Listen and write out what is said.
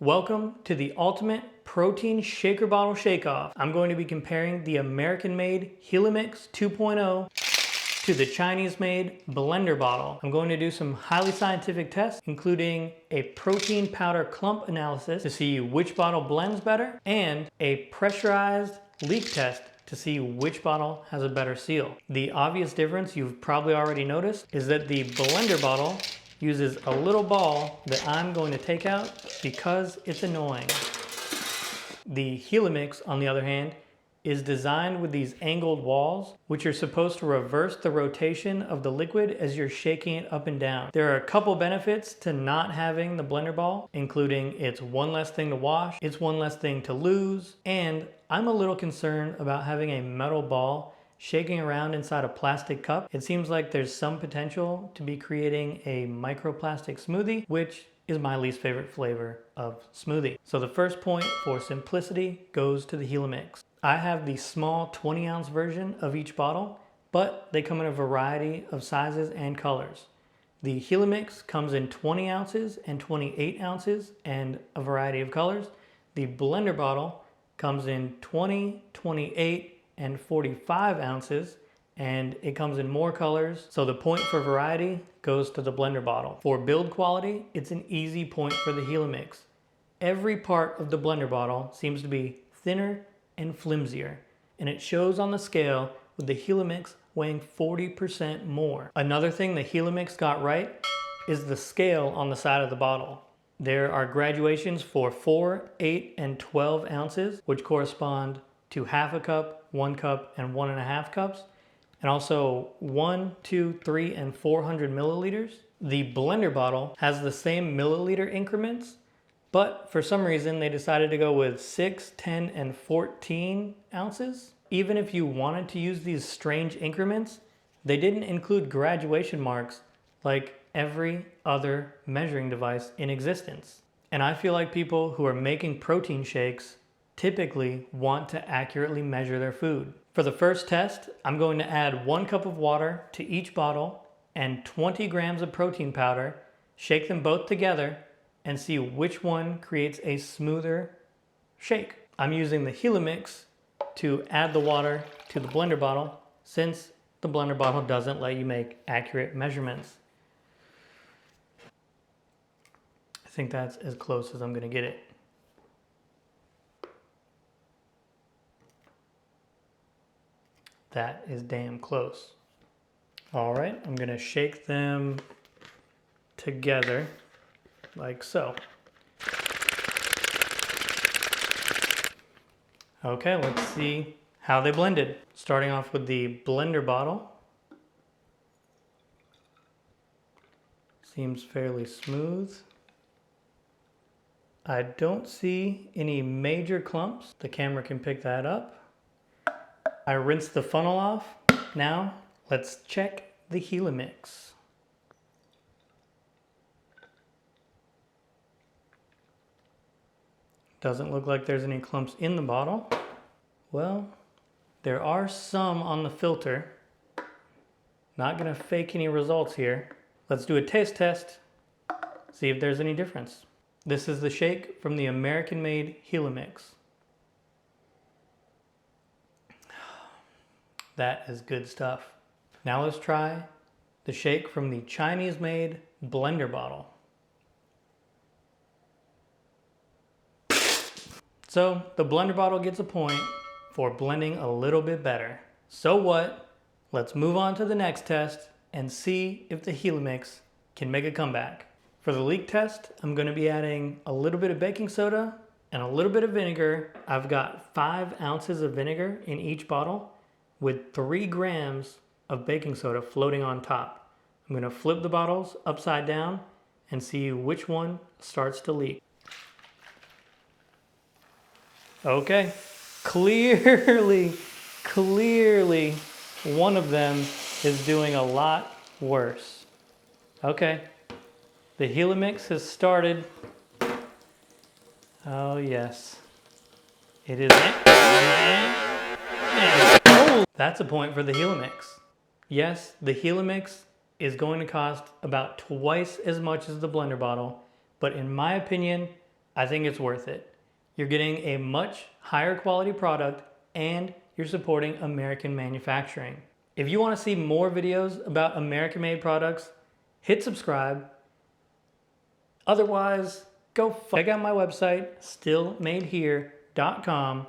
Welcome to the ultimate protein shaker bottle shake-off. I'm going to be comparing the American-made Helimix 2.0 to the Chinese-made BlenderBottle. I'm going to do some highly scientific tests, including a protein powder clump analysis to see which bottle blends better, and a pressurized leak test to see which bottle has a better seal. The obvious difference you've probably already noticed is that the BlenderBottle uses a little ball that I'm going to take out because it's annoying. The Helimix, on the other hand, is designed with these angled walls, which are supposed to reverse the rotation of the liquid as you're shaking it up and down. There are a couple benefits to not having the blender ball, including it's one less thing to wash, it's one less thing to lose, and I'm a little concerned about having a metal ball shaking around inside a plastic cup. It seems like there's some potential to be creating a microplastic smoothie, which is my least favorite flavor of smoothie. So the first point for simplicity goes to the Helimix. I have the small 20-ounce version of each bottle, but they come in a variety of sizes and colors. The Helimix comes in 20 ounces and 28 ounces and a variety of colors. The BlenderBottle comes in 20, 28, and 45 ounces, and it comes in more colors. So the point for variety goes to the BlenderBottle. For build quality, it's an easy point for the Helimix. Every part of the BlenderBottle seems to be thinner and flimsier, and it shows on the scale with the Helimix weighing 40% more. Another thing the Helimix got right is the scale on the side of the bottle. There are graduations for 4, 8, and 12 ounces, which correspond to half a cup, 1 cup, and 1.5 cups, and also 1, 2, 3, and 400 milliliters. The BlenderBottle has the same milliliter increments, but for some reason they decided to go with 6, 10, and 14 ounces. Even if you wanted to use these strange increments, they didn't include graduation marks like every other measuring device in existence. And I feel like people who are making protein shakes typically want to accurately measure their food. For the first test, I'm going to add 1 cup of water to each bottle and 20 grams of protein powder, shake them both together, and see which one creates a smoother shake. I'm using the Helimix to add the water to the BlenderBottle since the BlenderBottle doesn't let you make accurate measurements. I think that's as close as I'm gonna get it. That is damn close. All right, I'm gonna shake them together like so. Okay, let's see how they blended. Starting off with the BlenderBottle. Seems fairly smooth. I don't see any major clumps. The camera can pick that up. I rinsed the funnel off. Now, let's check the Helimix. Doesn't look like there's any clumps in the bottle. Well, there are some on the filter. Not gonna fake any results here. Let's do a taste test, see if there's any difference. This is the shake from the American-made Helimix. That is good stuff. Now let's try the shake from the Chinese-made BlenderBottle. So the BlenderBottle gets a point for blending a little bit better. So what? Let's move on to the next test and see if the Helimix can make a comeback. For the leak test, I'm going to be adding a little bit of baking soda and a little bit of vinegar. I've got 5 ounces of vinegar in each bottle with 3 grams of baking soda floating on top. I'm going to flip the bottles upside down and see which one starts to leak. Okay, clearly, one of them is doing a lot worse. Okay, the Helimix has started. Oh yes, it is. Oh, that's a point for the Helimix. Yes, the Helimix is going to cost about twice as much as the BlenderBottle, but in my opinion, I think it's worth it. You're getting a much higher quality product and you're supporting American manufacturing. If you want to see more videos about American made products, hit subscribe. Otherwise, go check out my website, stillmadehere.com.